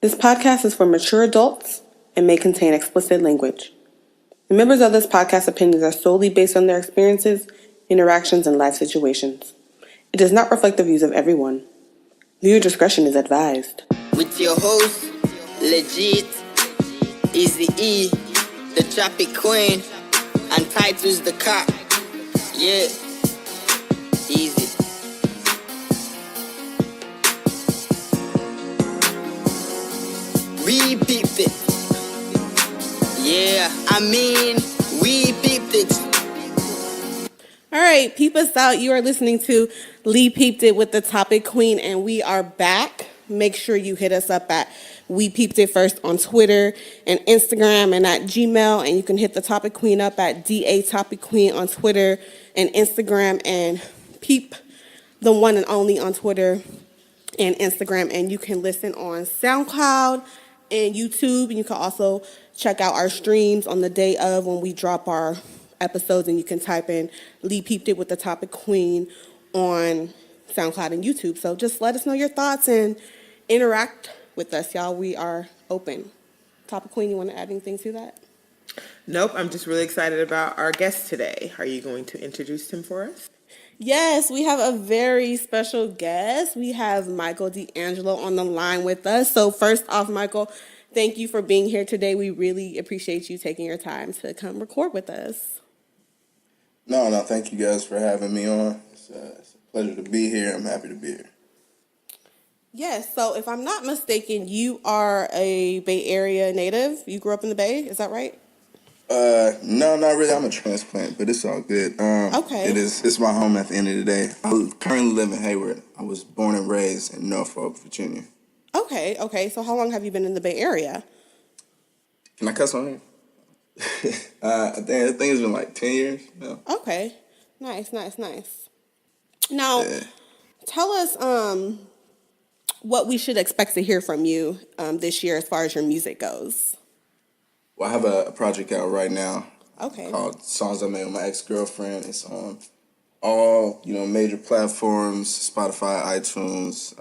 This podcast is for mature adults and may contain explicit language. The members of this podcast opinions are solely based on their experiences, interactions, and life situations. It does not reflect the views of everyone. Viewer discretion is advised. With your host, Legit, Easy E, the Traffic Queen, and Titus the Cop. Yeah, easy. We peeped it. Yeah, we peeped it. All right, peep us out. You are listening to We Peeped It with the Topic Queen, and we are back. Make sure you hit us up at We Peeped It First on Twitter and Instagram and at Gmail, and you can hit the Topic Queen up at DA Topic Queen on Twitter and Instagram, and Peep the One and Only on Twitter and Instagram, and you can listen on SoundCloud and YouTube, and you can also check out our streams on the day of when we drop our episodes, and you can type in Lee Peeped It with the Topic Queen on SoundCloud and YouTube. So just let us know your thoughts and interact with us, y'all. We are open. Topic Queen, you want to add anything to that? Nope, I'm just really excited about our guest today. Are you going to introduce him for us? Yes, we have a very special guest. We have Michael Deangelo on the line with us. So first off, Michael, thank you for being here today. We really appreciate you taking your time to come record with us. No, thank you guys for having me on. It's a pleasure to be here. I'm happy to be here. Yes, so if I'm not mistaken, you are a Bay Area native. You grew up in the Bay, is that right? No, not really. I'm a transplant, but it's all good. Okay. It's my home at the end of the day. I currently live in Hayward. I was born and raised in Norfolk, Virginia. Okay. So how long have you been in the Bay Area? Can I cuss on here? I think it's been like 10 years now. Okay. Nice. Now, tell us what we should expect to hear from you this year as far as your music goes. Well, I have a project out right now. Okay. Called Songs I Made with My Ex-Girlfriend. It's on all, major platforms, Spotify, iTunes,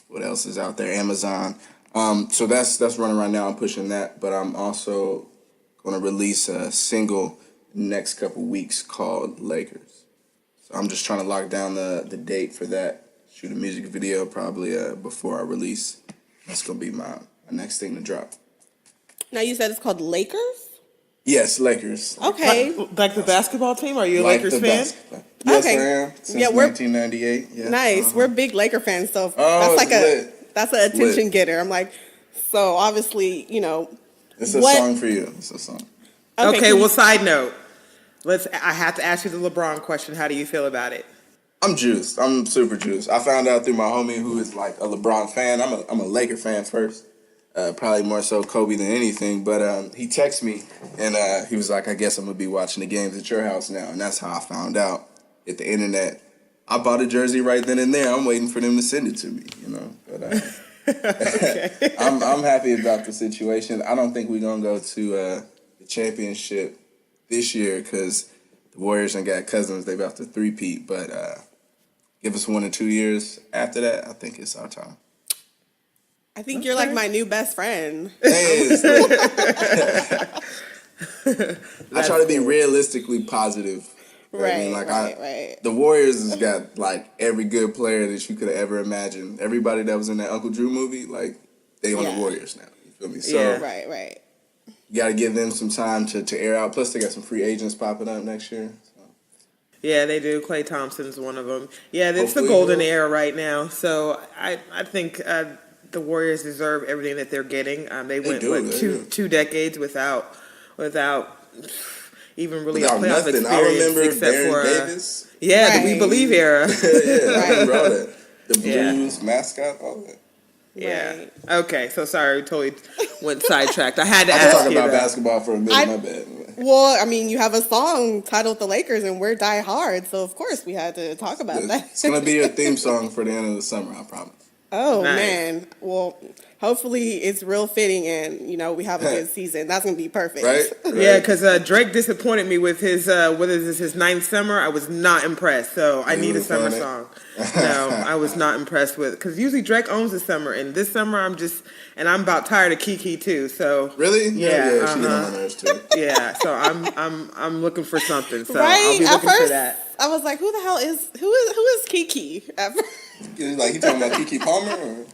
what else is out there? Amazon. So that's running right now. I'm pushing that, but I'm also going to release a single next couple weeks called Lakers. So I'm just trying to lock down the date for that. Shoot a music video probably before I release. That's going to be my next thing to drop. Now you said it's called Lakers? Yes, Lakers. Okay. Like the basketball team? Are you a Lakers fan? Basketball. Yes, Okay. I am. Since 1998. Yeah. Nice. We're big Laker fans, so lit. that's an attention getter. I'm like, so obviously, It's a song for you. It's a song. Okay, well, side note. I have to ask you the LeBron question. How do you feel about it? I'm juiced. I'm super juiced. I found out through my homie who is like a LeBron fan. I'm a Laker fan first. Probably more so Kobe than anything. But he texted me and he was like, I guess I'm going to be watching the games at your house now. And that's how I found out at the internet. I bought a jersey right then and there. I'm waiting for them to send it to me, But I'm happy about the situation. I don't think we're going to go to the championship this year because the Warriors and got Cousins. They're about to three-peat. But give us 1 or 2 years after that, I think it's our time. I think you're like my new best friend. Hey, I try to be realistically positive. Right, right. The Warriors has got like every good player that you could have ever imagined. Everybody that was in that Uncle Drew movie, like they on the Warriors now. You feel me? So right. You got to give them some time to air out. Plus, they got some free agents popping up next year. So. Yeah, they do. Klay Thompson's one of them. Yeah, it's the golden era right now. So I think the Warriors deserve everything that they're getting. They went two decades without even really without a playoff nothing. experience. I remember except Baron for Davis. The We Believe era. I remember all that. The Blues mascot, all that. Yeah. Right. Okay. So sorry, totally went sidetracked. I had to ask you. Talk about basketball for a minute. My bad. Well, I mean, you have a song titled "The Lakers," and we're die hard, so of course we had to talk about that. It's gonna be your theme song for the end of the summer. I promise. Oh Nice. man. Well, hopefully it's real fitting and we have a good season. That's gonna be perfect. Right? Yeah, because Drake disappointed me with his what is this, his ninth summer. I was not impressed. So I need a summer song. No, I was not impressed with, because usually Drake owns the summer, and this summer I'm about tired of Kiki too. So Really? Yeah, She get on my nerves too. yeah. So I'm looking for something. So Right? I'll be At looking first, for that. I was like, who is Kiki? Like, he talking about Keke Palmer? Or?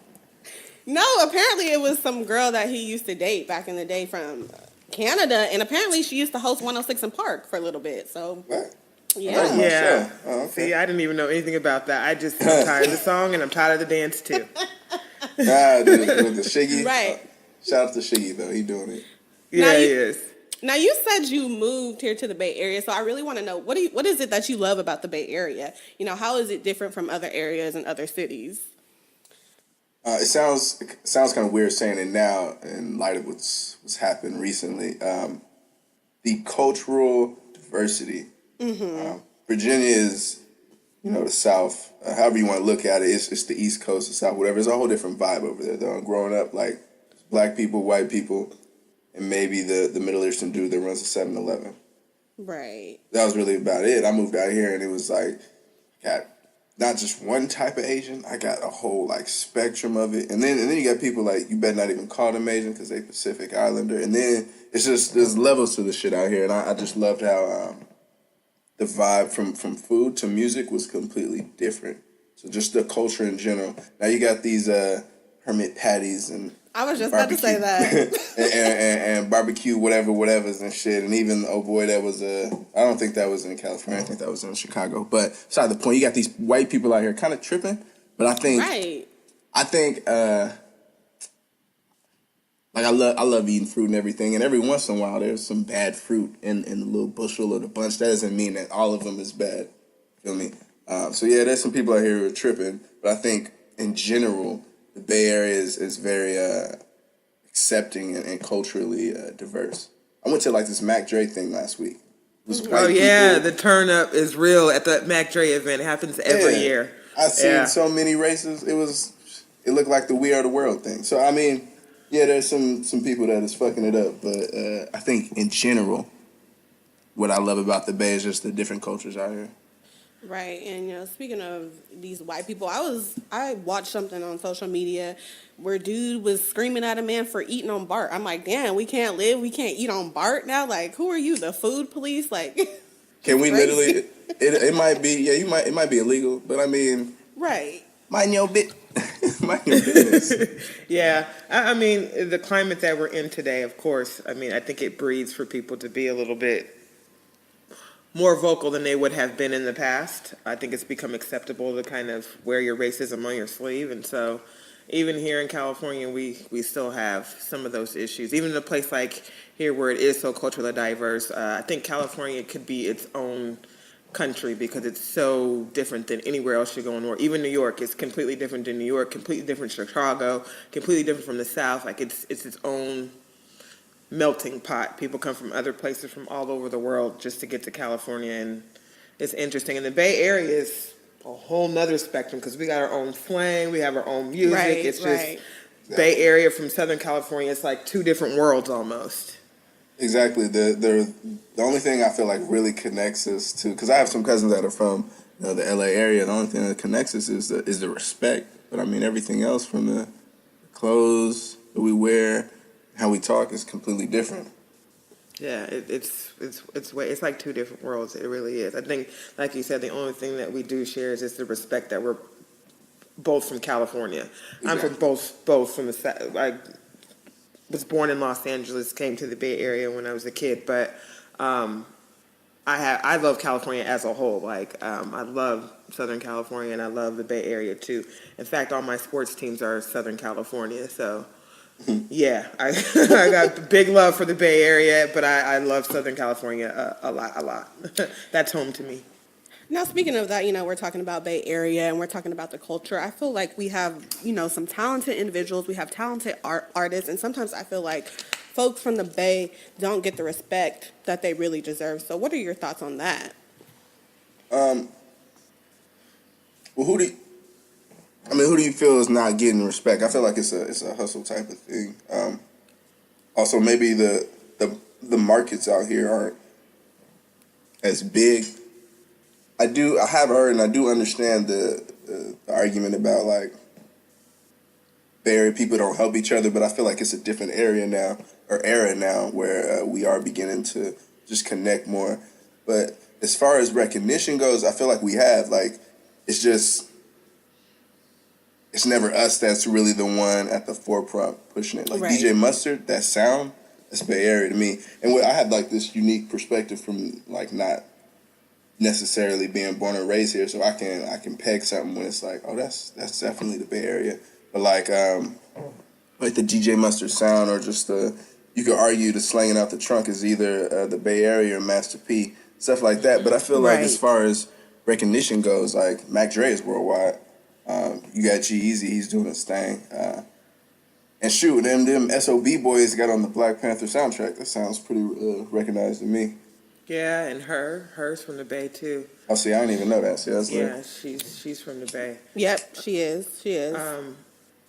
No, apparently it was some girl that he used to date back in the day from Canada, and apparently she used to host 106 in Park for a little bit. So, What? yeah. Yeah. Oh, okay. See, I didn't even know anything about that. I'm tired of the song, and I'm tired of the dance too. With the Shiggy. Right. Shout out to Shiggy, though. He doing it. Yeah, he is. Now you said you moved here to the Bay Area, so I really want to know what is it that you love about the Bay Area? How is it different from other areas and other cities? It sounds kind of weird saying it now in light of what's happened recently. The cultural diversity. Virginia is, the South. However you want to look at it, it's the East Coast, the South, whatever. It's a whole different vibe over there. Though, growing up, like black people, white people, and maybe the Middle Eastern dude that runs the 7-Eleven. Right. That was really about it. I moved out here, and it was like, got not just one type of Asian. I got a whole like spectrum of it, and then you got people like, you better not even call them Asian because they Pacific Islander, and then it's just there's levels to the shit out here, and I just loved how the vibe from food to music was completely different. So just the culture in general. Now you got these hermit patties and I was just about to say that. and barbecue whatever's and shit, and even boy that was I don't think that was in California. I think that was in Chicago. But beside the point, you got these white people out here kind of tripping. But I think like I love eating fruit and everything, and every once in a while there's some bad fruit in the little bushel or the bunch. That doesn't mean that all of them is bad. Feel me? So yeah, there's some people out here who are tripping, but I think in general the Bay Area is very accepting and culturally diverse. I went to like this Mac Dre thing last week. Oh yeah, the turn up is real at the Mac Dre event. It happens every year. I've seen so many races. It looked like the We Are the World thing. So I mean, yeah, there's some people that is fucking it up, but I think in general, what I love about the Bay is just the different cultures out here. Right, and speaking of these white people, I watched something on social media where dude was screaming at a man for eating on Bart. I'm like, damn, we can't eat on Bart now. Like, who are you, the food police? Like, can we literally? It might be it might be illegal, but I mean, right. Mind your business. Yeah, I mean the climate that we're in today, of course. I mean, I think it breeds for people to be a little bit more vocal than they would have been in the past. I think it's become acceptable to kind of wear your racism on your sleeve. And so even here in California, we still have some of those issues. Even in a place like here where it is so culturally diverse, I think California could be its own country because it's so different than anywhere else you go in the world. Even New York is completely different than New York, completely different from Chicago, completely different from the South. Like it's its own melting pot. People come from other places from all over the world just to get to California, and it's interesting. And the Bay Area is a whole nother spectrum because we got our own slang, we have our own music. Right, it's just Bay Area from Southern California. It's like two different worlds almost. Exactly. The only thing I feel like really connects us to, because I have some cousins that are from the LA area. The only thing that connects us is the respect. But I mean, everything else from the clothes that we wear, how we talk is completely different. Yeah, it's like two different worlds. It really is. I think, like you said, the only thing that we do share is just the respect that we're both from California. Exactly. I'm from both from the. I was born in Los Angeles, came to the Bay Area when I was a kid, but I love California as a whole. Like I love Southern California and I love the Bay Area too. In fact, all my sports teams are Southern California, so. Yeah, I got big love for the Bay Area, but I love Southern California a lot. That's home to me. Now, speaking of that, we're talking about Bay Area and we're talking about the culture. I feel like we have, some talented individuals. We have talented artists, and sometimes I feel like folks from the Bay don't get the respect that they really deserve. So what are your thoughts on that? Well, I mean, who do you feel is not getting respect? I feel like it's a hustle type of thing. Also, maybe the markets out here aren't as big. I have heard and I do understand the argument about like Bay Area people don't help each other, but I feel like it's a different area now or era now where we are beginning to just connect more. But as far as recognition goes, I feel like we have like it's just. It's never us that's really the one at the forefront pushing it. Like Right. DJ Mustard, that sound, that's Bay Area to me. And I have like this unique perspective from like not necessarily being born and raised here, so I can peg something when it's like, oh, that's definitely the Bay Area. But like the DJ Mustard sound, or just you could argue the slanging out the trunk is either the Bay Area or Master P, stuff like that. But I feel like as far as recognition goes, like Mac Dre is worldwide. You got G-Eazy, he's doing his thing. And shoot, them SOB boys got on the Black Panther soundtrack. That sounds pretty recognized to me. Yeah, and hers from the Bay too. Oh, see, I didn't even know that. See, that's yeah, she's from the Bay. Yep, she is. She is.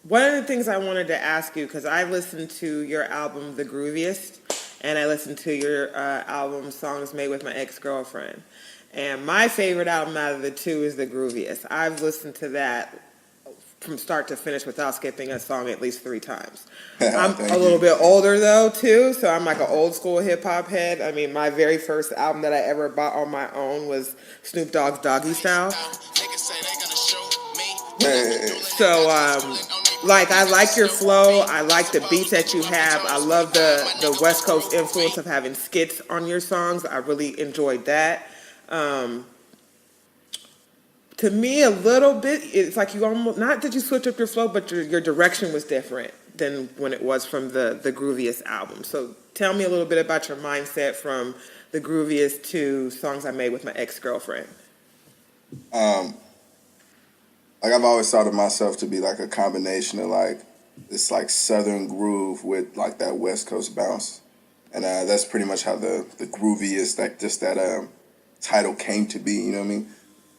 One of the things I wanted to ask you, because I listened to your album, The Grooviest, and I listened to your album, Songs Made with My Ex-Girlfriend. And my favorite album out of the two is The Grooviest. I've listened to that from start to finish without skipping a song at least 3 times. I'm a little bit older, though, too, so I'm like an old school hip-hop head. I mean, my very first album that I ever bought on my own was Snoop Dogg's Doggy Style. So, like, I like your flow. I like the beats that you have. I love the West Coast influence of having skits on your songs. I really enjoyed that. To me, a little bit, it's like you almost, not that you switch up your flow, but your direction was different than when it was from the Grooviest album. So tell me a little bit about your mindset from The Grooviest to Songs I Made with My Ex-Girlfriend. Like I've always thought of myself to be like a combination of like this like Southern groove with like that West Coast bounce. And that's pretty much how the Grooviest, like just that title came to be, you know what I mean?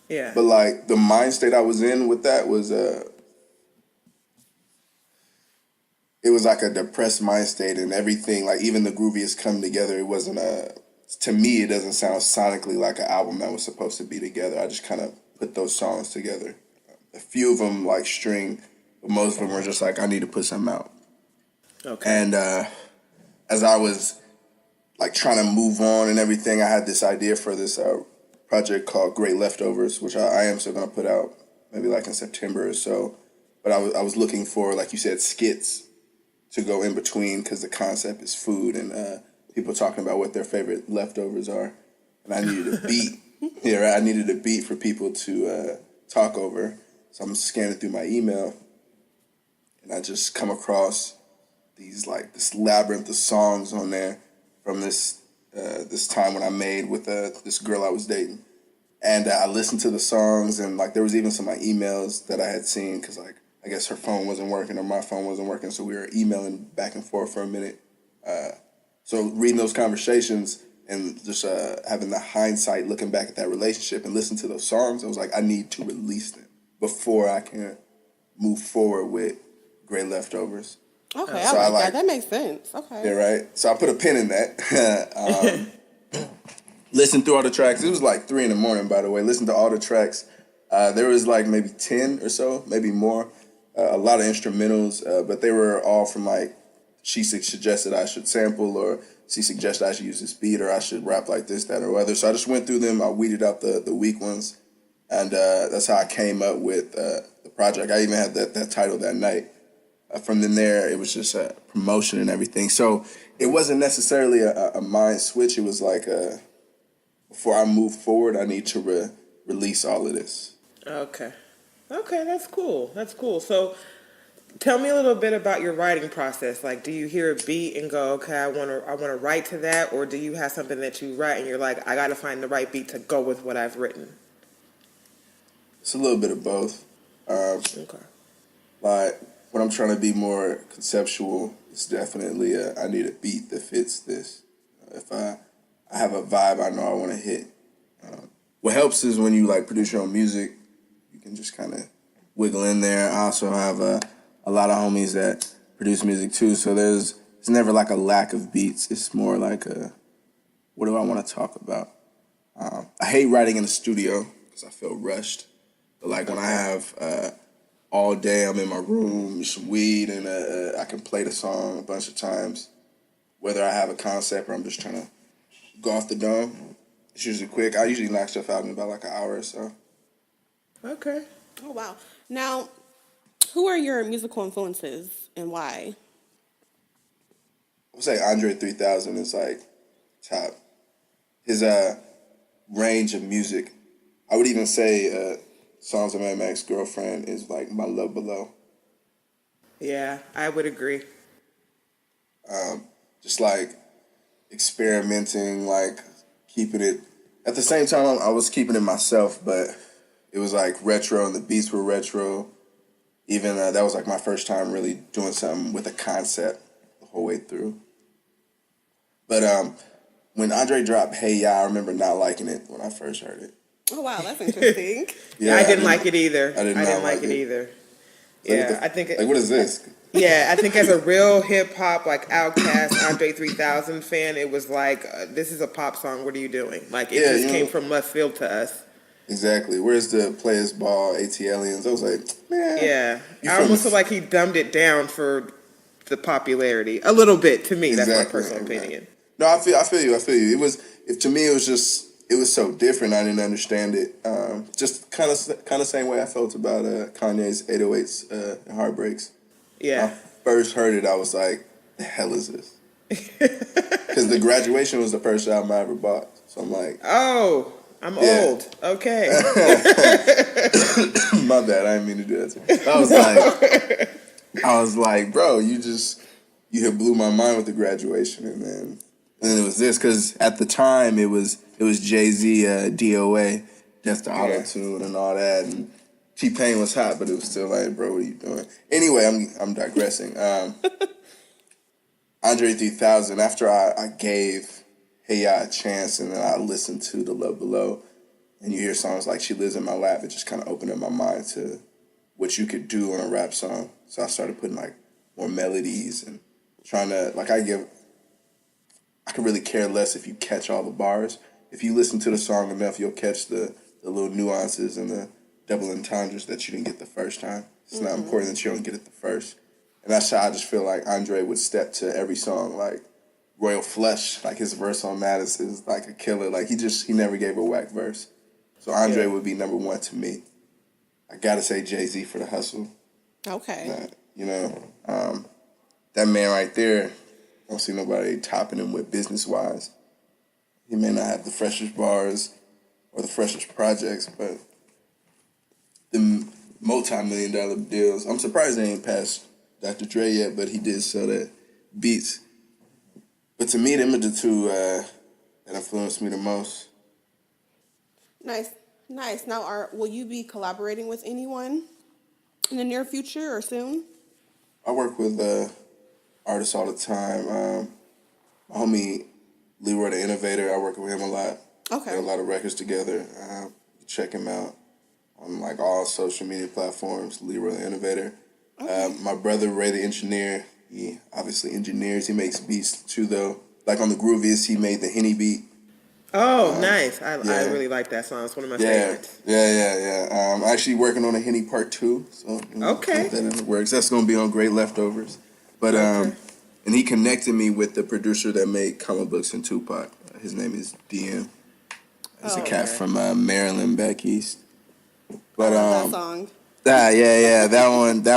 Yeah. But like the mind state I was in with that was it was like a depressed mind state, and everything, like even the Grooviest come together, it wasn't to me it doesn't sound sonically like an album that was supposed to be together. I just kind of put those songs together. A few of them like string, but most of them were just like, I need to put something out. Okay. And as I was like trying to move on and everything, I had this idea for this project called Great Leftovers, which I am still going to put out maybe like in September or so. But I was looking for, like you said, skits to go in between, because the concept is food and people talking about what their favorite leftovers are. And I needed a beat. Yeah, right? I needed a beat for people to talk over. So I'm scanning through my email, and I just come across this labyrinth of songs on there from this time when I made with this girl I was dating. And I listened to the songs, and like there was even some emails that I had seen, because like I guess her phone wasn't working or my phone wasn't working, so we were emailing back and forth for a minute. So reading those conversations and just having the hindsight, looking back at that relationship and listening to those songs, I was like, I need to release them before I can move forward with Great Leftovers. Okay, so I like that. That makes sense. Okay. Yeah, right. So I put a pin in that. Listened through all the tracks. It was like 3 a.m, by the way. Listened to all the tracks. There was like maybe 10 or so, maybe more. A lot of instrumentals, but they were all from like, she suggested I should sample, or she suggested I should use this beat, or I should rap like this, that, or other. So I just went through them. I weeded out the weak ones. And that's how I came up with the project. I even had that title that night. From then there, it was just a promotion and everything. So it wasn't necessarily a mind switch. It was like, before I move forward, I need to release all of this. Okay, that's cool. That's cool. So tell me a little bit about your writing process. Like, do you hear a beat and go, okay, I want to write to that? Or do you have something that you write and you're like, I got to find the right beat to go with what I've written? It's a little bit of both. Okay. Like, when I'm trying to be more conceptual, it's definitely I need a beat that fits this. If I have a vibe I know I want to hit. What helps is when you like produce your own music, you can just kind of wiggle in there. I also have a lot of homies that produce music too, so it's never like a lack of beats. It's more like what do I want to talk about? I hate writing in the studio because I feel rushed. But like when I have all day, I'm in my room, some weed, and I can play the song a bunch of times. Whether I have a concept or I'm just trying to go off the dome, it's usually quick. I usually knock stuff out in about like an hour or so. Okay. Oh, wow. Now, who are your musical influences and why? I would say Andre 3000 is like top. His range of music. I would even say Songs of My Ex-Girlfriend is like my love below. Yeah, I would agree. Just like experimenting, like keeping it. At the same time, I was keeping it myself, but it was like retro and the beats were retro. Even that was like my first time really doing something with a concept the whole way through. But when Andre dropped Hey Ya, I remember not liking it when I first heard it. Oh, wow, that's interesting. Yeah, I didn't like it either. I didn't like it either. Like, Yeah, I think. Like, what is this? Yeah, I think as a real hip hop, like Outkast, Andre 3000 fan, it was like, this is a pop song. What are you doing? Like, it just came from left field to us. Exactly. Where's the Players Ball, ATLians? I was like, man. Yeah, I almost feel like he dumbed it down for the popularity a little bit. To me, Exactly. That's my personal opinion. No, I feel you. It was to me. It was so different. I didn't understand it. Just kind of same way I felt about Kanye's 808s and Heartbreaks. Yeah. When I first heard it, I was like, the hell is this? Because The Graduation was the first album I ever bought. So I'm like, oh, I'm old. Okay. my bad. I didn't mean to do that to you. I was like, bro, you had blew my mind with The Graduation, and then it was this, because at the time it was Jay-Z, DOA, Death to Auto-Tune and all that, and T-Pain was hot, but it was still like, bro, what are you doing? Anyway, I'm digressing. Andre 3000, after I gave Hey Ya a chance, and then I listened to The Love Below, and you hear songs like She Lives in My Lap, it just kind of opened up my mind to what you could do on a rap song. So I started putting like more melodies and trying to, like, I could really care less if you catch all the bars. If you listen to the song enough, you'll catch the little nuances and the double entendres that you didn't get the first time. It's not important that you don't get it the first. And that's how I just feel like Andre would step to every song. Like Royal Flush, like his verse on that is like a killer. Like he never gave a whack verse. So Andre would be number one to me. I gotta say Jay-Z for The Hustle. Okay. That man right there, I don't see nobody topping him with business-wise. He may not have the freshest bars or the freshest projects, but the multi-million-dollar deals. I'm surprised they ain't passed Dr. Dre yet, but he did sell that beats. But to me, them are the two that influenced me the most. Nice. Now, will you be collaborating with anyone in the near future or soon? I work with artists all the time. My homie Leroy the Innovator, I work with him a lot. Okay. Got a lot of records together. Check him out on like all social media platforms, Leroy the Innovator. Okay. My brother Ray the Engineer, he obviously engineers. He makes beats too, though. Like on the Grooviest, he made the Henny beat. Oh, nice. I really like that song. It's one of my favorites. Yeah. I'm actually working on a Henny Part 2. So okay. That in the works. That's going to be on Great Leftovers. But and he connected me with the producer that made Comic Books and Tupac. His name is DM. He's a cat from Maryland back east. But I love that song. Yeah. That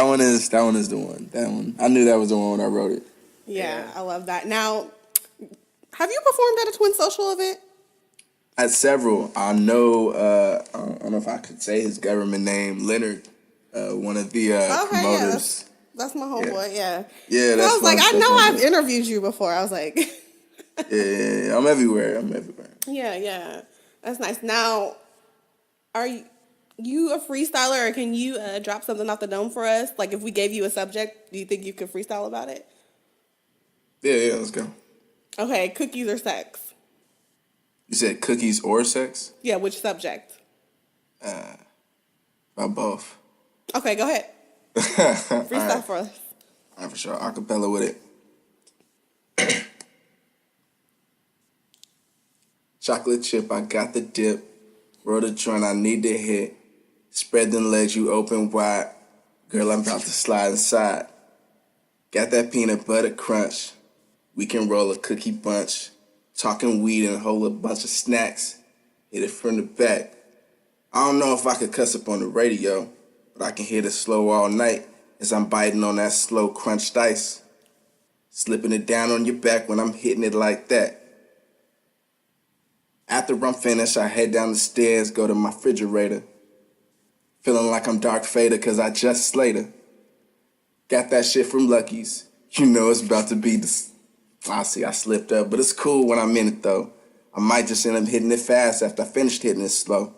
one is the one. That one. I knew that was the one when I wrote it. Yeah, I love that. Now, have you performed at a Twin Social event? At several. I know, I don't know if I could say his government name, Leonard, one of the promoters. Yeah, that's my homeboy, yeah. Yeah, that's I was like, I know I've interviewed you before. I was like... yeah, I'm everywhere. Yeah. That's nice. Now, are you a freestyler, or can you drop something off the dome for us? Like, if we gave you a subject, do you think you could freestyle about it? Yeah, let's go. Okay, cookies or sex? You said cookies or sex? Yeah, which subject? About both. Okay, go ahead. Freestyle for us. All right, for sure. Acapella with it. Chocolate chip, I got the dip. Roll the joint, I need to hit. Spread them legs, you open wide. Girl, I'm about to slide inside. Got that peanut butter crunch. We can roll a cookie bunch. Talking weed and hold a bunch of snacks. Hit it from the back. I don't know if I could cuss up on the radio, but I can hit it slow all night as I'm biting on that slow crunched ice. Slipping it down on your back when I'm hitting it like that. After I'm finished, I head down the stairs, go to my refrigerator. Feeling like I'm Dark Vader cause I just slayed her. Got that shit from Lucky's. You know it's about to be the... I slipped up, but it's cool when I'm in it though. I might just end up hitting it fast after I finished hitting it slow.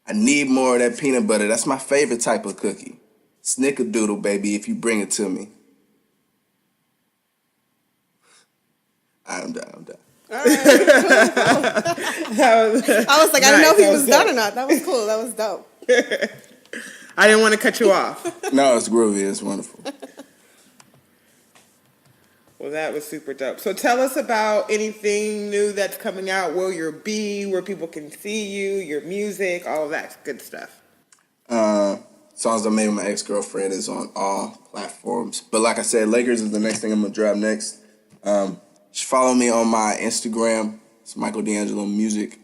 I need more of that peanut butter. That's my favorite type of cookie. Snickerdoodle, baby, if you bring it to me. I'm done. All right. I was like, I didn't know if he was done or not. That was cool. That was dope. I didn't want to cut you off. No, it's groovy. It's wonderful. Well, that was super dope. So tell us about anything new that's coming out, where you'll be, where people can see you, your music, all of that good stuff. Songs I made with my ex-girlfriend is on all platforms. But like I said, Lakers is the next thing I'm going to drop next. Just follow me on my Instagram. It's Michael Deangelo Music.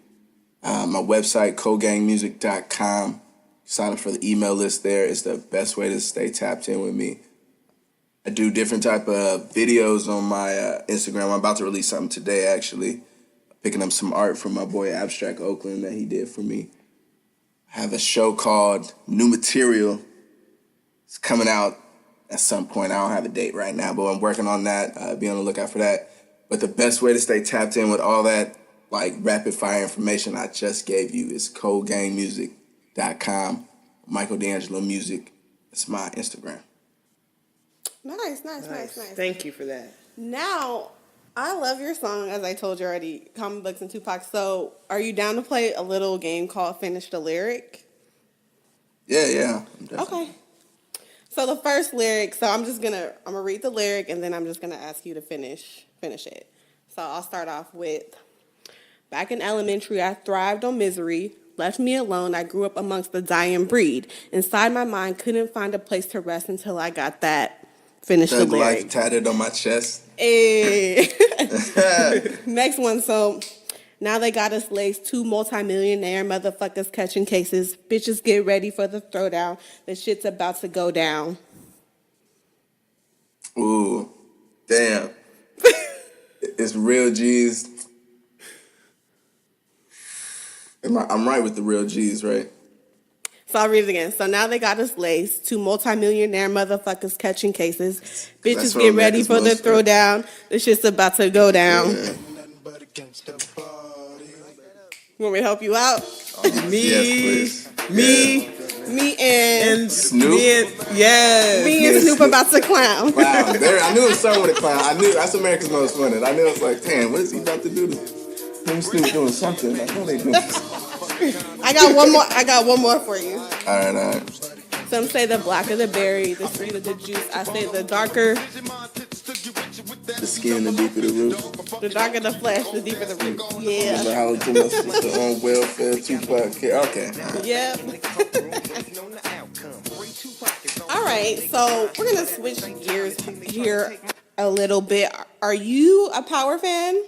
My website, cogangmusic.com. Sign up for the email list there. It's the best way to stay tapped in with me. I do different type of videos on my Instagram. I'm about to release something today, actually. Picking up some art from my boy Abstract Oakland that he did for me. I have a show called New Material. It's coming out at some point. I don't have a date right now, but I'm working on that. Be on the lookout for that. But the best way to stay tapped in with all that like rapid fire information I just gave you is codegangmusic.com. Michael Deangelo Music. It's my Instagram. Nice. Thank you for that. Now, I love your song, as I told you already, Comic Books and Tupac. So, are you down to play a little game called Finish the Lyric? Yeah. Okay. So the first lyric, I'm gonna read the lyric and then I'm just gonna ask you to finish it. So I'll start off with, back in elementary, I thrived on misery. Left me alone, I grew up amongst the dying breed. Inside my mind, couldn't find a place to rest until I got that. Finish the lyric. Life tatted on my chest. Hey. Next one, so now they got us laced, 2 multimillionaire motherfuckers catching cases. Bitches get ready for the throwdown. The shit's about to go down. Ooh, damn. It's real G's. I'm right with the real G's, right? So I'll read it again. So now they got us laced, 2 multimillionaire motherfuckers catching cases. Bitches get ready for the throwdown. The shit's about to go down. Yeah. You want me to help you out? Yes, please. Me and Snoop. Me and Snoop about to clown. Wow, I knew it was something with a clown. I knew that's America's Most Wanted. I knew it was like, damn, what is he about to do? Him and Snoop doing something. Like, what are they doing? I got one more for you. All right. Some say the blacker the berry, the sweeter the juice. I say the darker the skin, the deeper the root. The darker the flesh, the deeper the root. Yeah. Remember how to my sister on welfare, Tupac. Okay. Yep. All right, so we're gonna switch gears here a little bit. Are you a Power fan?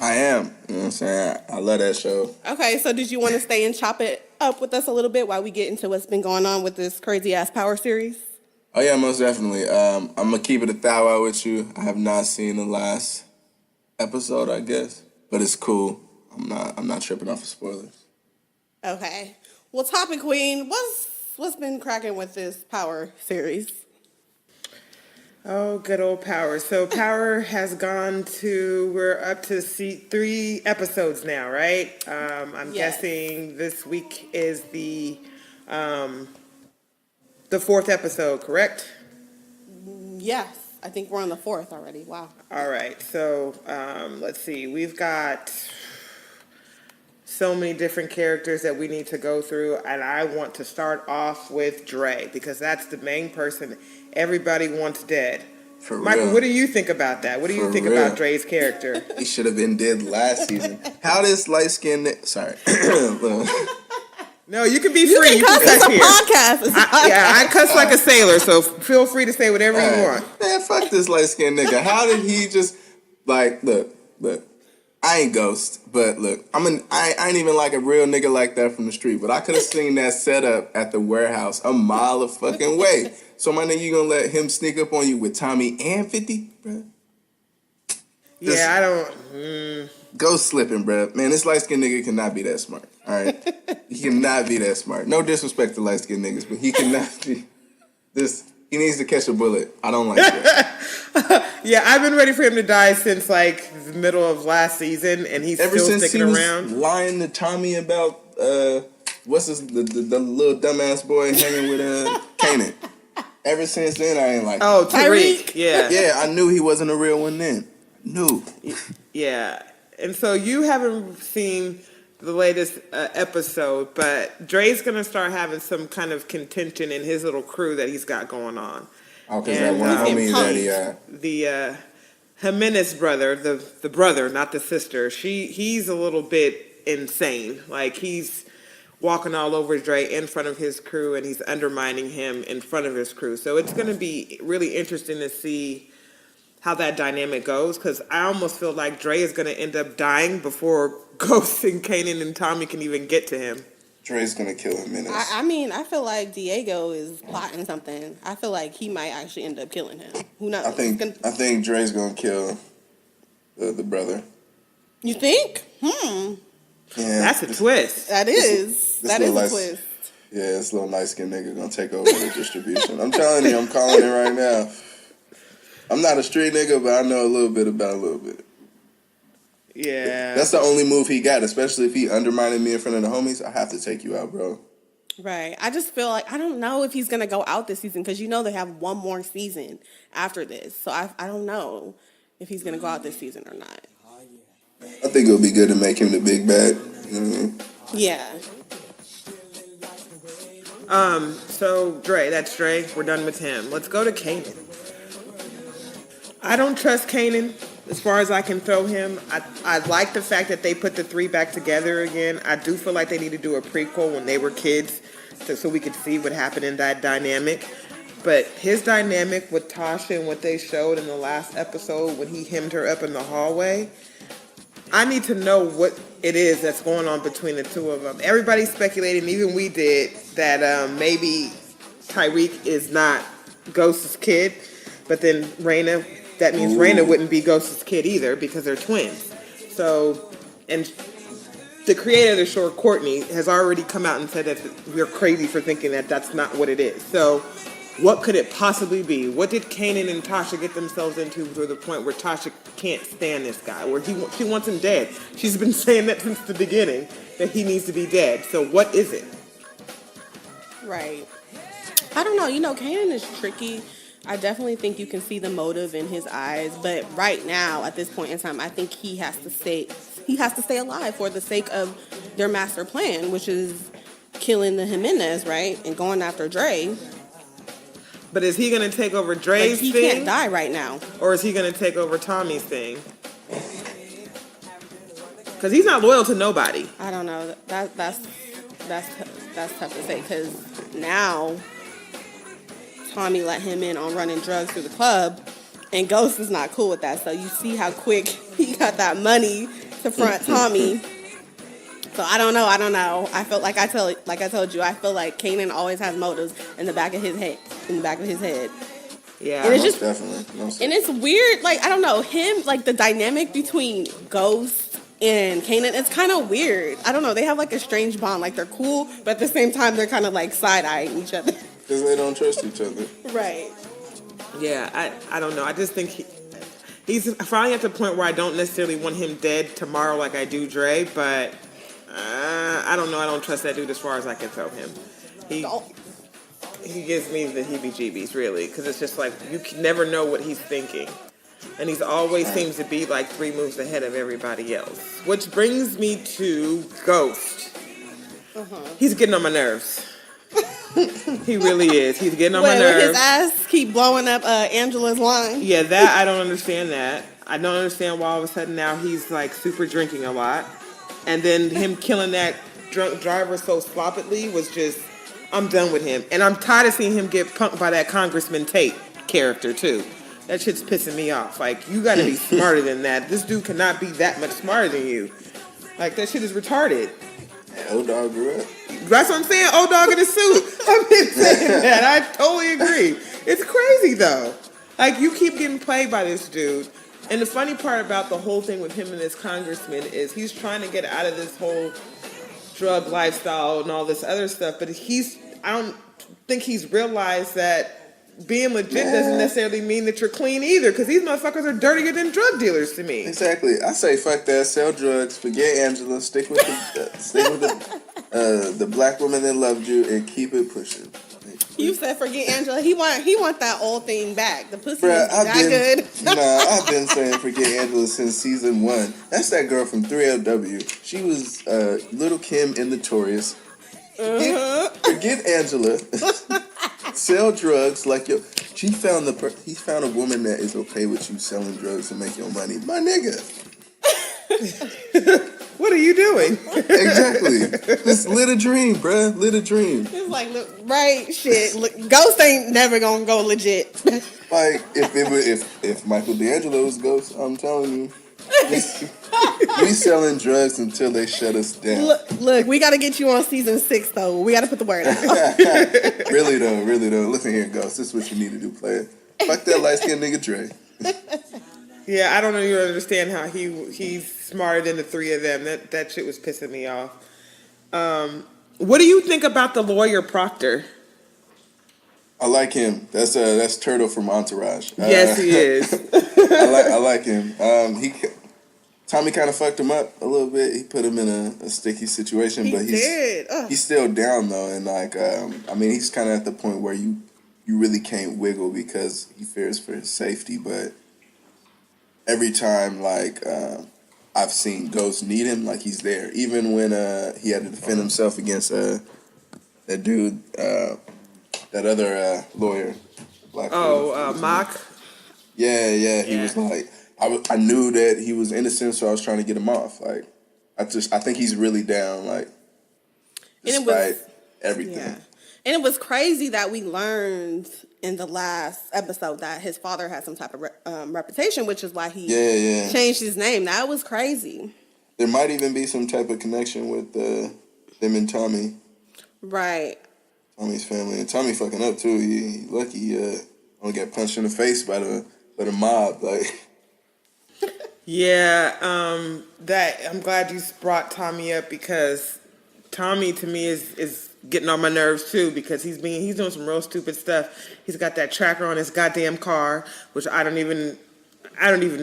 I am. You know what I'm saying? I love that show. Okay, so did you want to stay and chop it up with us a little bit while we get into what's been going on with this crazy-ass Power series? Oh, yeah, most definitely. I'm going to keep it 1,000 with you. I have not seen the last episode, I guess. But it's cool. I'm not tripping off of spoilers. Okay. Well, Topic Queen, what's been cracking with this Power series? Oh, good old Power. So Power has we're up to 3 episodes now, right? I'm guessing this week is the 4th episode, correct? Yes. I think we're on the 4th already. Wow. All right. So let's see. We've got so many different characters that we need to go through, and I want to start off with Dre because that's the main person everybody wants dead. For Michael, real. what do you think about that? What do you think about Dre's character? He should have been dead last season. How this light skinned sorry. No, you can be free. You can cuss. It's a podcast. I cuss like a sailor, so feel free to say whatever you want. Man, fuck this light skinned nigga. How did he just look. I ain't Ghost, but look, I ain't even like a real nigga like that from the street. But I could have seen that setup at the warehouse a mile of fucking way. So my nigga, you gonna let him sneak up on you with Tommy and 50, bro? Yeah, I don't. Ghost slipping, bro. Man, this light skinned nigga cannot be that smart. All right, he cannot be that smart. No disrespect to light skinned niggas, but he cannot be this. He needs to catch a bullet. I don't like that. Yeah, I've been ready for him to die since like the middle of last season, and he's Ever still since sticking he was around. lying to Tommy about what's the little dumbass boy hanging with Kanan. Ever since then, I ain't like. Oh, Tariq. Yeah. Yeah, I knew he wasn't a real one then. Knew. Yeah, and so you haven't seen the latest episode, but Dre's gonna start having some kind of contention in his little crew that he's got going on. Oh, because that one homie that the Jimenez brother, the brother, not the sister. He's a little bit insane. Like he's walking all over Dre in front of his crew, and he's undermining him in front of his crew. So it's going to be really interesting to see how that dynamic goes, because I almost feel like Dre is going to end up dying before Ghost and Kanan and Tommy can even get to him. Dre's gonna kill him in this. I mean, I feel like Diego is plotting something. I feel like he might actually end up killing him. Who knows? I think Dre's gonna kill the brother. You think? Yeah, That's a twist. That is. That is a twist. Yeah, this little light skinned nigga gonna take over the distribution. I'm telling you, I'm calling it right now. I'm not a street nigga, but I know a little bit about a little bit. Yeah. That's the only move he got, especially if he undermined me in front of the homies. I have to take you out, bro. Right. I just feel like I don't know if he's going to go out this season because they have one more season after this. So I don't know if he's going to go out this season or not. I think it'll be good to make him the big bad. You know what I mean? Yeah. So Dre, that's Dre. We're done with him. Let's go to Kanan. I don't trust Kanan as far as I can throw him. I like the fact that they put the three back together again. I do feel like they need to do a prequel when they were kids so we could see what happened in that dynamic. But his dynamic with Tasha and what they showed in the last episode when he hemmed her up in the hallway, I need to know what it is that's going on between the two of them. Everybody's speculating, even we did, that maybe Tariq is not Ghost's kid, but then Raina, that means Raina wouldn't be Ghost's kid either because they're twins. So, and the creator of the show, Courtney, has already come out and said that we're crazy for thinking that that's not what it is. So, what could it possibly be? What did Kanan and Tasha get themselves into to the point where Tasha can't stand this guy, where she wants him dead? She's been saying that since the beginning, that he needs to be dead. So what is it? Right. I don't know. Kanan is tricky. I definitely think you can see the motive in his eyes, but right now, at this point in time, I think he has to stay alive for the sake of their master plan, which is killing the Jimenez, right, and going after Dre. But is he going to take over Dre's thing? He can't die right now. Or is he going to take over Tommy's thing? Because he's not loyal to nobody. I don't know. That's tough to say because now Tommy let him in on running drugs through the club, and Ghost is not cool with that. So you see how quick he got that money to front Tommy. So I don't know. I feel like I told you. I feel like Kanan always has motives in the back of his head. Yeah, and it's just definitely. And it's weird. Like I don't know him. Like the dynamic between Ghost and Kanan, it's kind of weird. I don't know. They have like a strange bond. Like they're cool, but at the same time they're kind of like side eyeing each other. Because they don't trust each other. Right. Yeah, I don't know. I just think he's finally at the point where I don't necessarily want him dead tomorrow like I do Dre, but I don't know. I don't trust that dude as far as I can throw him. He gives me the heebie-jeebies, really, because it's just like you can never know what he's thinking. And he's always seems to be like 3 moves ahead of everybody else. Which brings me to Ghost. He's getting on my nerves. He really is. He's getting on my nerves. His ass keep blowing up Angela's line. Yeah, that I don't understand that. I don't understand why all of a sudden now he's like super drinking a lot. And then him killing that drunk driver so sloppily was just, I'm done with him. And I'm tired of seeing him get punked by that Congressman Tate character too. That shit's pissing me off. Like, you gotta be smarter than that. This dude cannot be that much smarter than you. Like, that shit is retarded. Old dog grew up. That's what I'm saying. Old dog in a suit. I've been saying that. I totally agree. It's crazy though. Like, you keep getting played by this dude. And the funny part about the whole thing with him and this congressman is he's trying to get out of this whole drug lifestyle and all this other stuff. But I don't think he's realized that being legit doesn't necessarily mean that you're clean either, because these motherfuckers are dirtier than drug dealers to me. Exactly. I say fuck that. Sell drugs. Forget Angela. Stick with the black woman that loved you and keep it pushing. You said forget Angela. He want that old thing back. The pussy is that good. I've been saying forget Angela since season 1. That's that girl from 3LW. She was Little Kim in Notorious. Forget Angela. Sell drugs like yo. He found a woman that is okay with you selling drugs to make your money. My nigga. What are you doing? Exactly. Just lit a dream, bruh. Lit a dream. It's like, look, right, shit. Look, Ghost ain't never gonna go legit. Like if Michael Deangelo was Ghost, I'm telling you. We selling drugs until they shut us down. Look, we gotta get you on season 6 though. We gotta put the word out. Really though. Listen here, Ghost. This is what you need to do, player. Fuck that light skinned nigga Dre. Yeah, I don't even understand how he's smarter than the 3 of them. That shit was pissing me off. What do you think about the lawyer Proctor? I like him. That's Turtle from Entourage. Yes, he is. I like him. Tommy kind of fucked him up a little bit. He put him in a sticky situation, but he's still down though, and like he's kind of at the point where you really can't wiggle because he fears for his safety. But every time I've seen Ghost need him, like he's there. Even when he had to defend himself against that dude, that other lawyer, black. Mock. Yeah. He was like. I knew that he was innocent, so I was trying to get him off. Like, I think he's really down. Like, despite everything. Yeah. And it was crazy that we learned in the last episode that his father had some type of reputation, which is why he changed his name. That was crazy. There might even be some type of connection with them and Tommy. Right. Tommy's family, and Tommy fucking up too. He lucky he only got punched in the face by the mob. Like. Yeah, that I'm glad you brought Tommy up, because Tommy to me is getting on my nerves too, because he's doing some real stupid stuff. He's got that tracker on his goddamn car, which I don't even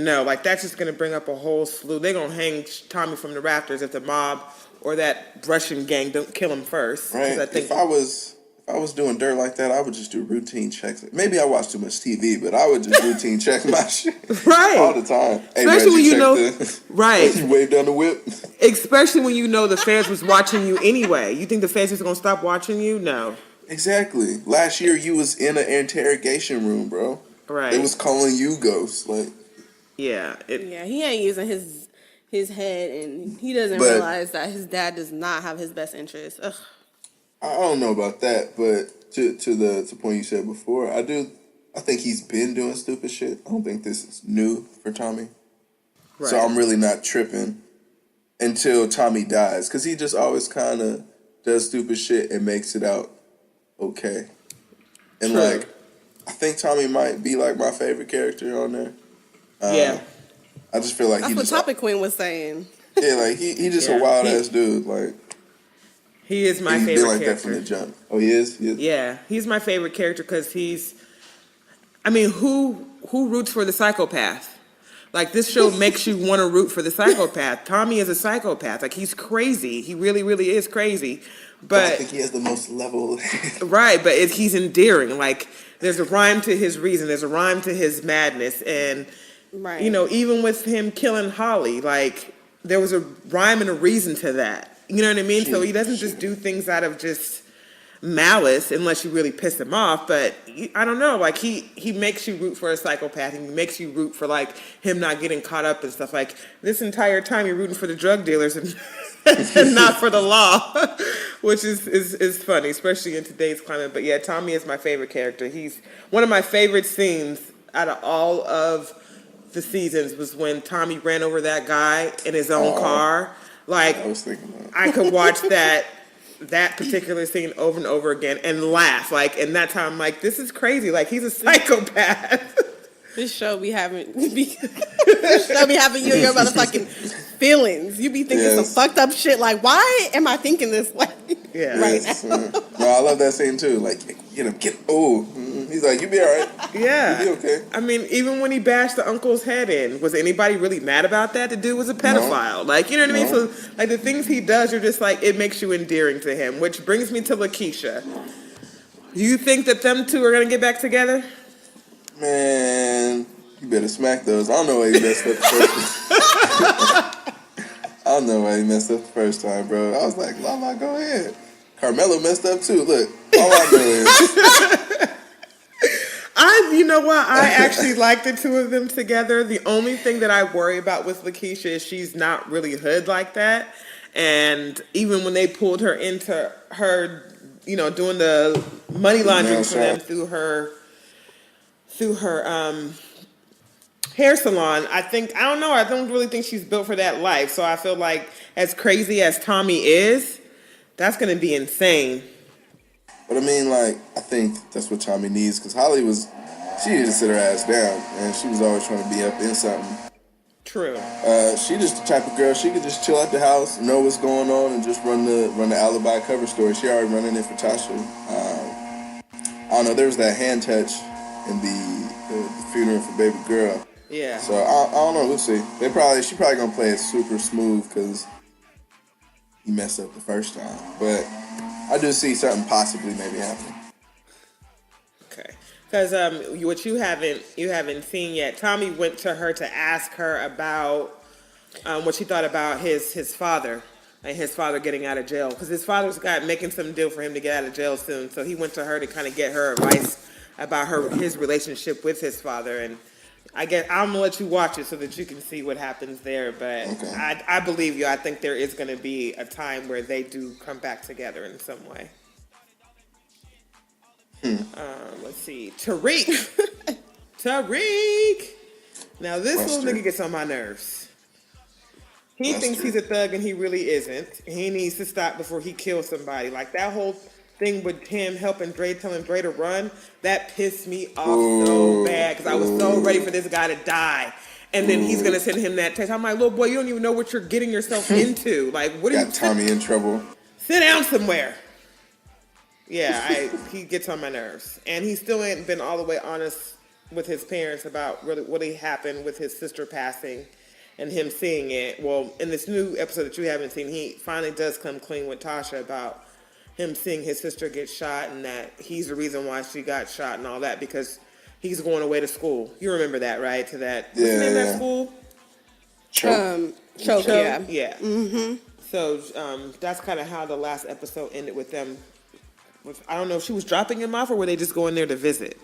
know. Like, that's just gonna bring up a whole slew. They're gonna hang Tommy from the rafters if the mob or that Russian gang don't kill him first. Right. If I was doing dirt like that, I would just do routine checks. Maybe I watch too much TV, but I would just routine check my shit all the time. Hey, especially when you know, you wave down the whip. Especially when you know the feds was watching you anyway. You think the feds was gonna stop watching you? No. Exactly. Last year you was in an interrogation room, bro. Right. They was calling you Ghost, like. Yeah. He ain't using his head, and he doesn't realize that his dad does not have his best interest. Ugh. I don't know about that, but to the point you said before, I think he's been doing stupid shit. I don't think this is new for Tommy. Right. So I'm really not tripping until Tommy dies, because he just always kind of does stupid shit and makes it out okay. And like, I think Tommy might be like my favorite character on there. Yeah. I just feel like that's what Topic Queen was saying. Yeah, like he just a wild ass dude. Like, he is my favorite been like character. That from the jump. Oh, he is? Yeah, he's my favorite character because who roots for the psychopath? Like, this show makes you want to root for the psychopath. Tommy is a psychopath. Like, he's crazy. He really, really is crazy. But I think he has the most level. Right, but he's endearing. Like, there's a rhyme to his reason. There's a rhyme to his madness. And Right. You know, even with him killing Holly, like, there was a rhyme and a reason to that. You know what I mean? So he doesn't just do things out of just malice unless you really piss him off. But I don't know, like, he makes you root for a psychopath, and he makes you root for, like, him not getting caught up and stuff. Like, this entire time you're rooting for the drug dealers and and not for the law, which is funny, especially in today's climate. But yeah, Tommy is my favorite character. He's one of my favorite scenes out of all of the seasons was when Tommy ran over that guy in his own car. Like, I was thinking that. I could watch that particular scene over and over again and laugh. Like, and that's how I'm like, this is crazy. Like, he's a psychopath. This show be having you and your motherfucking feelings. You be thinking some fucked up shit. Like, why am I thinking this way? Yeah. Right now? No, I love that scene too. Like, get him. Oh, he's like, you be all right. Yeah. You be okay. I mean, even when he bashed the uncle's head in, was anybody really mad about that? The dude was a pedophile. No. Like, you know what I mean? So, like, the things he does, you're just like, it makes you endearing to him. Which brings me to Lakeisha. Do you think that them two are going to get back together? Man, you better smack those. I don't know why he messed up the first time. I don't know why he messed up the first time, bro. I was like, Lala, go ahead. Carmelo messed up too. Look, all I know is... You know what? I actually like the two of them together. The only thing that I worry about with Lakeisha is she's not really hood like that. And even when they pulled her into her, you know, doing the money laundering for them through her hair salon, I don't really think she's built for that life. So I feel like as crazy as Tommy is, that's going to be insane. But I mean, like, I think that's what Tommy needs, because Holly she needed to sit her ass down, and she was always trying to be up in something. True. She just the type of girl, she could just chill at the house, know what's going on, and just run the alibi cover story. She already running it for Tasha. I don't know, there was that hand touch in the funeral for baby girl. Yeah. So I don't know. We'll see. She probably gonna play it super smooth because he messed up the first time. But I do see something possibly maybe happening. Okay. Because what you haven't seen yet. Tommy went to her to ask her about what she thought about his father and his father getting out of jail. Because his father's making some deal for him to get out of jail soon. So he went to her to kind of get her advice about his relationship with his father. And I guess I'm gonna let you watch it so that you can see what happens there. But okay. I believe you. I think there is going to be a time where they do come back together in some way. Let's see, Tariq. Now this little nigga gets on my nerves. He thinks he's a thug and he really isn't. He needs to stop before he kills somebody. Like that whole thing with him helping Dre, telling Dre to run, that pissed me off so bad because I was so ready for this guy to die. And then he's going to send him that text. I'm like, little boy, you don't even know what you're getting yourself into. Like, what are you... Got Tommy in trouble. Sit down somewhere. Yeah, he gets on my nerves. And he still ain't been all the way honest with his parents about really what happened with his sister passing and him seeing it. Well, in this new episode that you haven't seen, he finally does come clean with Tasha about him seeing his sister get shot and that he's the reason why she got shot and all that because he's going away to school. You remember that, right? To that, what's the name of that school? Choke, yeah. Yeah. Mm-hmm. So that's kind of how the last episode ended with them. I don't know if she was dropping him off or were they just going there to visit?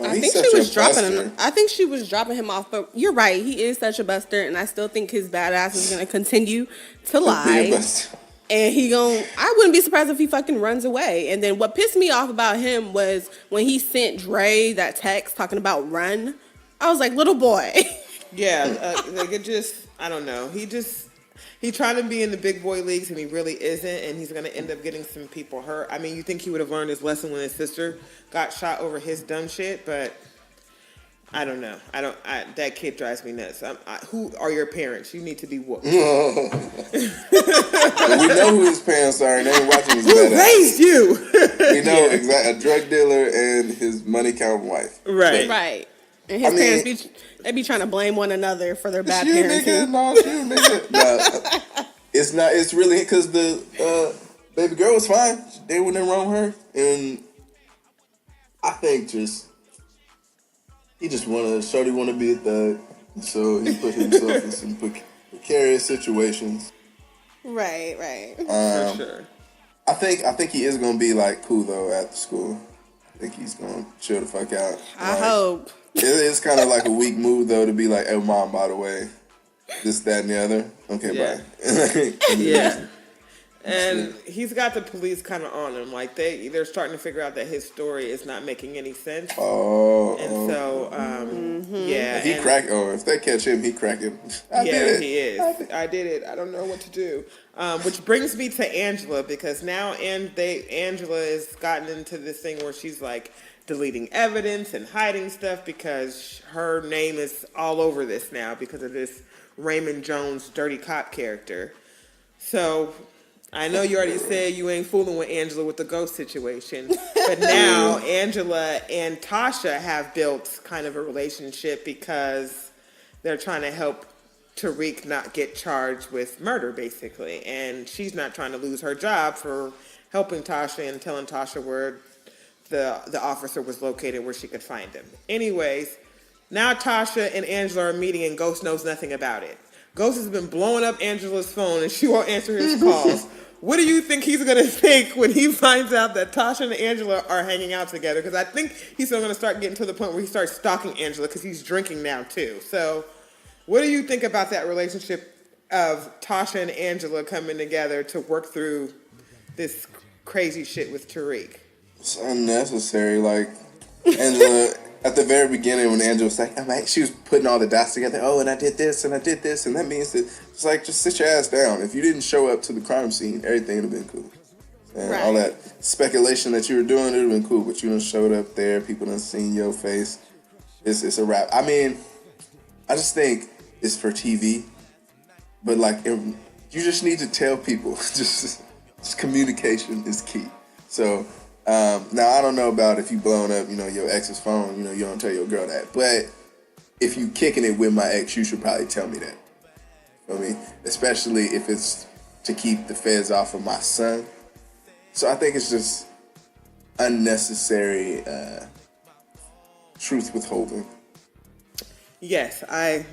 I think she was dropping him. I think she was dropping him off, but you're right. He is such a buster, and I still think his badass is going to continue to lie. And I wouldn't be surprised if he fucking runs away. And then what pissed me off about him was when he sent Dre that text talking about run. I was like, little boy. Yeah, like it just, I don't know. He's trying to be in the big boy leagues and he really isn't, and he's going to end up getting some people hurt. I mean, you think he would have learned his lesson when his sister got shot over his dumb shit, but I don't know. That kid drives me nuts. Who are your parents? You need to be whooped. We know who his parents are, and they ain't watching his Who raised you? We know exactly, a drug dealer and his money counting wife. Right. Right. And his parents be trying to blame one another for their bad parenting. No, it's not. It's really because the baby girl was fine. They wouldn't wrong her, and I think shorty want to be a thug. So he put himself in some precarious situations. Right. For sure. I think he is gonna be like cool though at the school. I think he's gonna chill the fuck out. I hope. It's kind of like a weak move though to be like, "Hey, mom, by the way, this, that, and the other." Okay, bye. Yeah. And he's got the police kind of on him. Like, they're starting to figure out that his story is not making any sense. Yeah. He cracked. Oh, if they catch him, he cracking. He is. I did it. I don't know what to do. Which brings me to Angela, because now Angela has gotten into this thing where she's like deleting evidence and hiding stuff because her name is all over this now because of this Raymond Jones dirty cop character. So I know you already said you ain't fooling with Angela with the ghost situation, but now Angela and Tasha have built kind of a relationship because they're trying to help Tariq not get charged with murder, basically. And she's not trying to lose her job for helping Tasha and telling Tasha where the officer was located, where she could find him. Anyways, now Tasha and Angela are meeting and Ghost knows nothing about it. Ghost has been blowing up Angela's phone and she won't answer his calls. What do you think he's going to think when he finds out that Tasha and Angela are hanging out together? Because I think he's still going to start getting to the point where he starts stalking Angela because he's drinking now too. So what do you think about that relationship of Tasha and Angela coming together to work through this crazy shit with Tariq? It's unnecessary. Like, Angela, at the very beginning when Angela was like, she was putting all the dots together. Oh, and I did this, and I did this, and that means that it's like, just sit your ass down. If you didn't show up to the crime scene, everything would have been cool. And all that speculation that you were doing, it would have been cool, but you done showed up there, people done seen your face. It's a wrap. I mean, I just think it's for TV, but like, you just need to tell people, just communication is key. So, now I don't know about if you blowing up, your ex's phone, you don't tell your girl that. But if you kicking it with my ex, you should probably tell me that. You know what I mean? Especially if it's to keep the feds off of my son. So I think it's just unnecessary truth withholding. Yes, I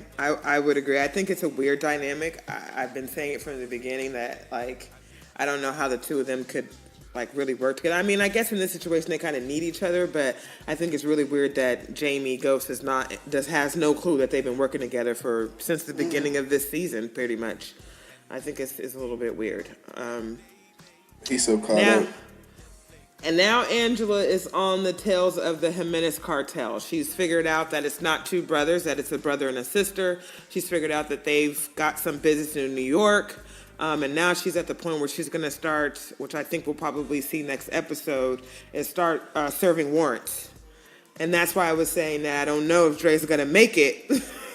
would agree. I think it's a weird dynamic. I've been saying it from the beginning that, like, I don't know how the two of them could like really work together. I mean, I guess in this situation they kind of need each other, but I think it's really weird that Jamie Ghost has no clue that they've been working together since the beginning of this season, pretty much. I think it's a little bit weird. He's so caught up. And now Angela is on the tails of the Jimenez cartel. She's figured out that it's not two brothers, that it's a brother and a sister. She's figured out that they've got some business in New York. And now she's at the point where she's going to start, which I think we'll probably see next episode, is start serving warrants. And that's why I was saying that I don't know if Dre's going to make it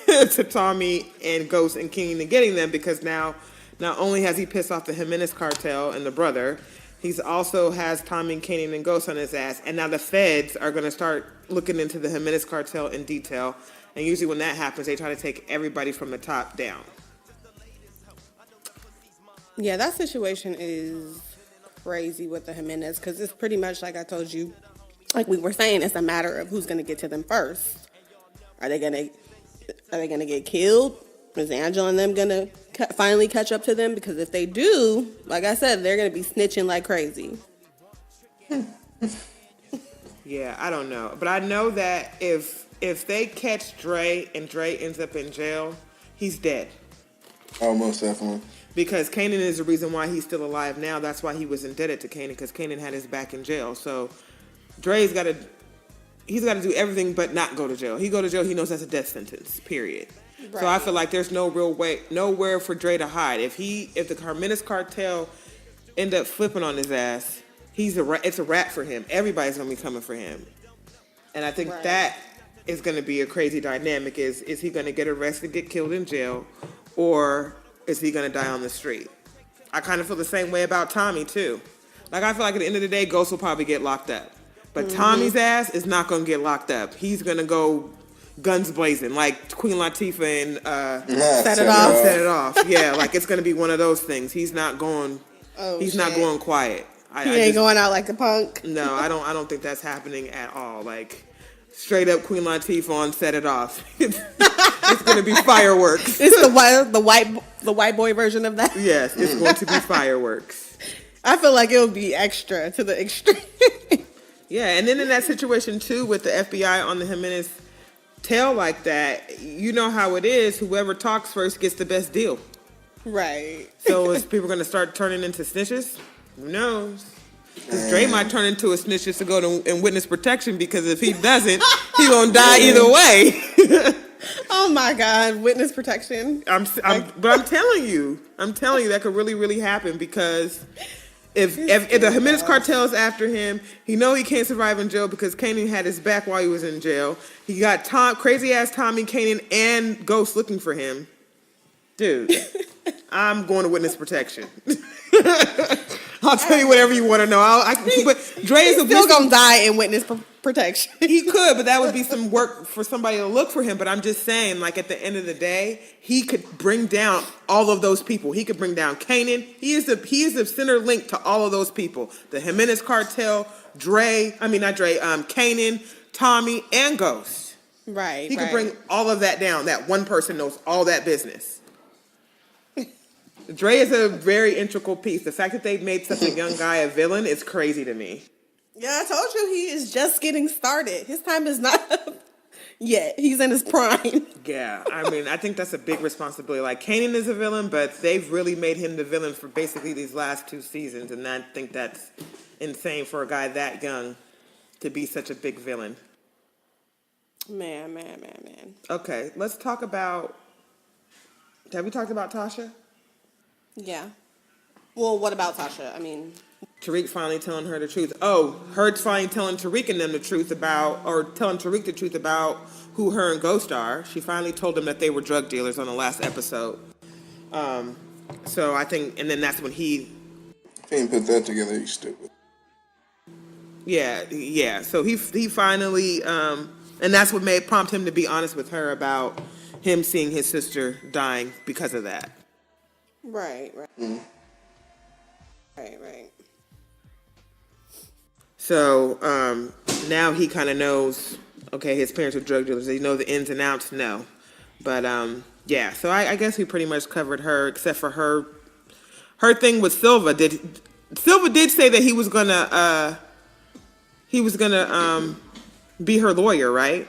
to Tommy and Ghost and Keenan getting them, because now not only has he pissed off the Jimenez cartel and the brother, he's also has Tommy and Keenan and Ghost on his ass. And now the feds are going to start looking into the Jimenez cartel in detail. And usually when that happens, they try to take everybody from the top down. Yeah, that situation is crazy with the Jimenez, because it's pretty much like I told you, like we were saying, it's a matter of who's going to get to them first. Are they going to get killed? Is Angela and them going to finally catch up to them? Because if they do, like I said, they're going to be snitching like crazy. Yeah, I don't know. But I know that if they catch Dre and Dre ends up in jail, he's dead. Oh, most definitely. Because Kanan is the reason why he's still alive now. That's why he was indebted to Kanan, because Kanan had his back in jail. So Dre's got to do everything but not go to jail. He go to jail, he knows that's a death sentence, period. Right. So I feel like there's nowhere for Dre to hide. If the Jimenez cartel end up flipping on his ass, it's a wrap for him. Everybody's going to be coming for him. And I think that is going to be a crazy dynamic. Is he going to get arrested, get killed in jail, or is he going to die on the street? I kind of feel the same way about Tommy, too. Like, I feel like at the end of the day, Ghost will probably get locked up. But Tommy's ass is not going to get locked up. He's going to go guns blazing, like Queen Latifah and Set It Off. Yeah, like it's going to be one of those things. He's not going not going quiet. He ain't going out like a punk. No, I don't think that's happening at all. Like, straight up Queen Latifah on Set It Off. It's It's going to be fireworks. It's the white boy version of that. Yes, it's going to be fireworks. I feel like it'll be extra to the extreme. Yeah, and then in that situation too, with the FBI on the Jimenez tail like that, you know how it is. Whoever talks first gets the best deal. Right. So is people going to start turning into snitches? Who knows? Because Dre might turn into a snitch just to go in witness protection, because if he doesn't, he gonna die either way. Oh my God, witness protection. But I'm telling you that could really, really happen, because if the Jimenez cartel is after him, he can't survive in jail because Kanan had his back while he was in jail. He got crazy ass Tommy, Kanan, and Ghost looking for him. Dude, I'm going to witness protection. I'll tell you whatever you want to know. But Dre is still gonna die in witness protection. He could, but that would be some work for somebody to look for him. But I'm just saying, like, at the end of the day, he could bring down all of those people. He could bring down Kanan. He is the center link to all of those people. The Jimenez cartel, Kanan, Tommy, and Ghost. Right. He could bring all of that down. That one person knows all that business. Dre is a very integral piece. The fact that they made such a young guy a villain is crazy to me. Yeah, I told you he is just getting started. His time is not up yet. He's in his prime. Yeah, I think that's a big responsibility. Like, Kanan is a villain, but they've really made him the villain for basically these last 2 seasons, and I think that's insane for a guy that young to be such a big villain. Man. Okay, let's talk about... Have we talked about Tasha? Yeah. Well, what about Tasha? Tariq finally telling her the truth. Oh, her finally telling Tariq and them the truth telling Tariq the truth about who her and Ghost are. She finally told them that they were drug dealers on the last episode. So I think, and then that's when he... If he didn't put that together, he's stupid. Yeah. So he finally, and that's what prompt him to be honest with her about him seeing his sister dying because of that. Right. Mm-hmm. Right. So now he kind of knows, okay, his parents are drug dealers. They know the ins and outs? No. But yeah, so I guess we pretty much covered her, except for her thing with Silva. Silva did say that he was gonna be her lawyer, right?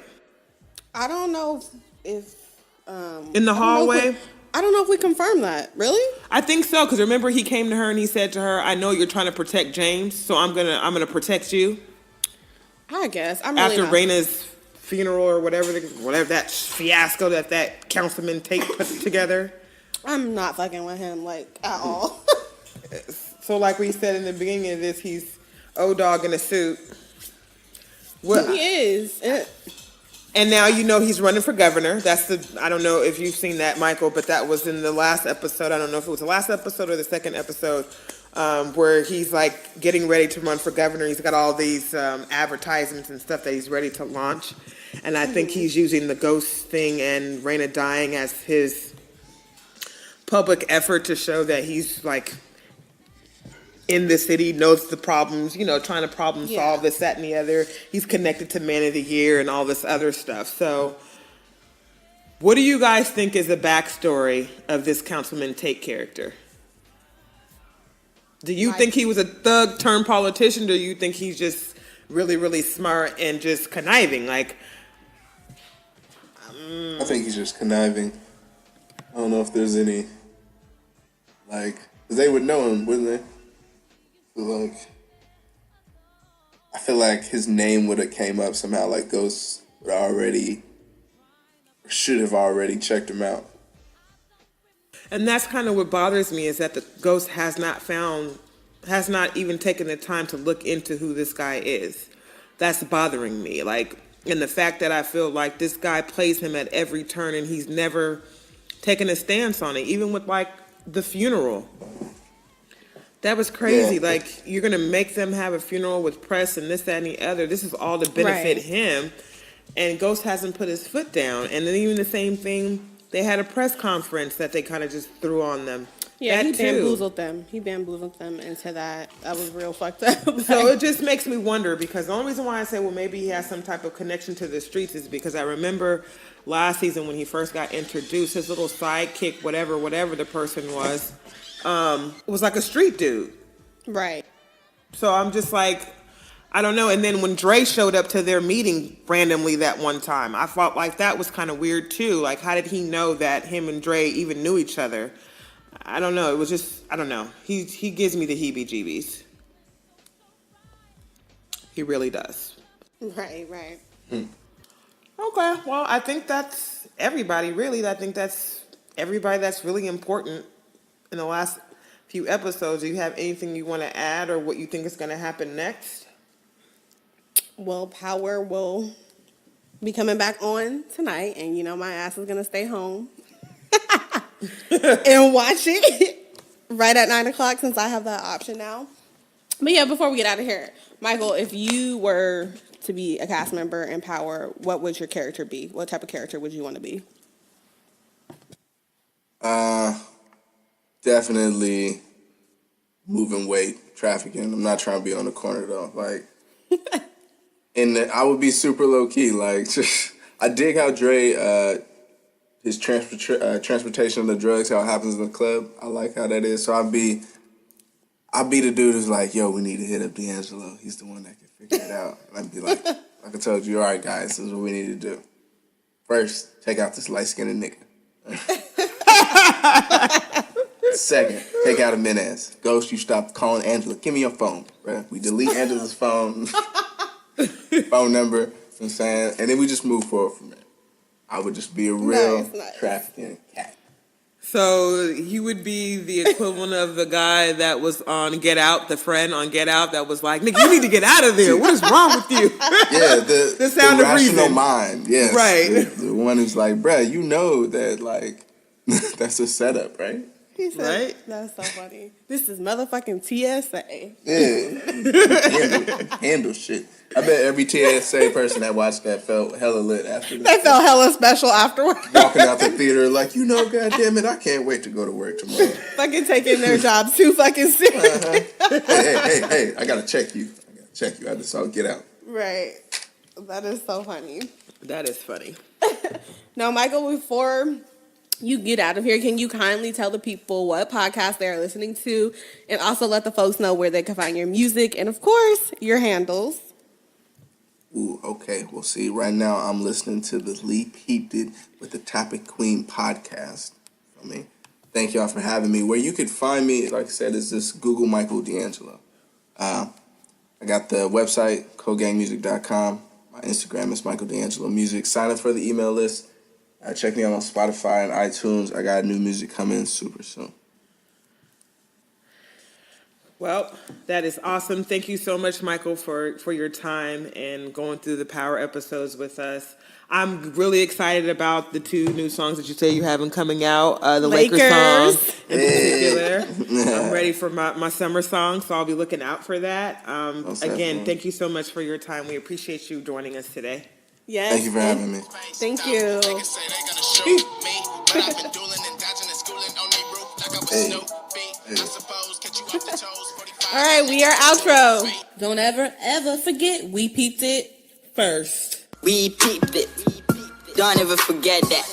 I don't know if in the hallway. I don't know if we confirmed that. Really? I think so, because remember he came to her and he said to her, "I know you're trying to protect James, so I'm gonna protect you." I guess I'm really after not. Raina's funeral or whatever that fiasco that councilman Tate put together. I'm not fucking with him at all. So like we said in the beginning of this, he's O-Dog in a suit. He is. And now he's running for governor. I don't know if you've seen that, Michael, but that was in the last episode. I don't know if it was the last episode or the second episode, where he's like getting ready to run for governor. He's got all these advertisements and stuff that he's ready to launch. And I think he's using the Ghost thing and Raina dying as his public effort to show that he's like in the city, knows the problems, trying to problem solve this, that, and the other. He's connected to Man of the Year and all this other stuff. So what do you guys think is the backstory of this Councilman Tate character? Do you think he was a thug turned politician, or do you think he's just really, really smart and just conniving? I think he's just conniving. I don't know if there's any, because they would know him, wouldn't they? So, I feel like his name would have came up somehow, like Ghost should have already checked him out. And that's kind of what bothers me, is that the Ghost has not even taken the time to look into who this guy is. That's bothering me. And the fact that I feel like this guy plays him at every turn and he's never taken a stance on it, even with the funeral. That was crazy. Yeah. You're going to make them have a funeral with press and this, that, and the other. This is all to benefit him. And Ghost hasn't put his foot down. And then even the same thing, they had a press conference that they kind of just threw on them. Yeah, that he too. bamboozled them. He bamboozled them into that. That was real fucked up. So it just makes me wonder, because the only reason why I say, well, maybe he has some type of connection to the streets is because I remember last season when he first got introduced, his little sidekick, whatever the person was like a street dude. Right. So I'm just like, I don't know. And then when Dre showed up to their meeting randomly that one time, I felt like that was kind of weird too. Like, how did he know that him and Dre even knew each other? I don't know. It was just, I don't know. He gives me the heebie-jeebies. He really does. Right. Okay. Well, I think that's everybody, really. I think that's everybody that's really important in the last few episodes. Do you have anything you want to add or what you think is going to happen next? Well, Power will be coming back on tonight, and my ass is gonna stay home and watch it right at 9:00 since I have that option now. But yeah, before we get out of here, Michael, if you were to be a cast member in Power, what would your character be? What type of character would you want to be? Definitely moving weight, trafficking. I'm not trying to be on the corner though. Like, and I would be super low key. Like, just, I dig how Dre, his transportation of the drugs, how it happens in the club. I like how that is. So I'd be the dude who's like, yo, we need to hit up Deangelo. He's the one that can figure it out. And I'd be like I told you, all right, guys, this is what we need to do. First, take out this light-skinned nigga. Second, take out a menace. Ghost, you stop calling Angela. Give me your phone, bro. We delete Angela's phone number. You know what I'm saying? And then we just move forward from there. I would just be a real trafficking cat. So he would be the equivalent of the guy that was on Get Out, the friend on Get Out that was like, nigga, you need to get out of there. What is wrong with you? Yeah, the sound of rational reason. mind. Yes. Right. The one who's like, bruh, you know that, like, that's a setup, right? He said, right? That's so funny. This is motherfucking TSA. Yeah. Handle shit. I bet every TSA person that watched that felt hella lit after that. They felt hella special afterwards. Walking out the theater like, goddamn it, I can't wait to go to work tomorrow. Fucking taking their jobs too fucking serious. Hey, I gotta check you. I just saw Get Out. Right. That is so funny. That is funny. Now, Michael, before you get out of here, can you kindly tell the people what podcast they are listening to, and also let the folks know where they can find your music and, of course, your handles? Ooh, okay. Well, see, right now I'm listening to the We Peeped It with the Topic Queen podcast. Thank y'all for having me. Where you could find me, like I said, is this Google Michael Deangelo. I got the website, codegangmusic.com. My Instagram is Michael Deangelo Music. Sign up for the email list. Check me out on Spotify and iTunes. I got new music coming super soon. Well, that is awesome. Thank you so much, Michael, for your time and going through the Power episodes with us. I'm really excited about the 2 new songs that you say you have them coming out. The Lakers song in particular. I'm ready for my summer song, so I'll be looking out for that. Again, thank you so much for your time. We appreciate you joining us today. Yes. Thank you for having me. Thank you. All right, we are outro. Don't ever forget, we peeped it first. We peeped it. Don't ever forget that.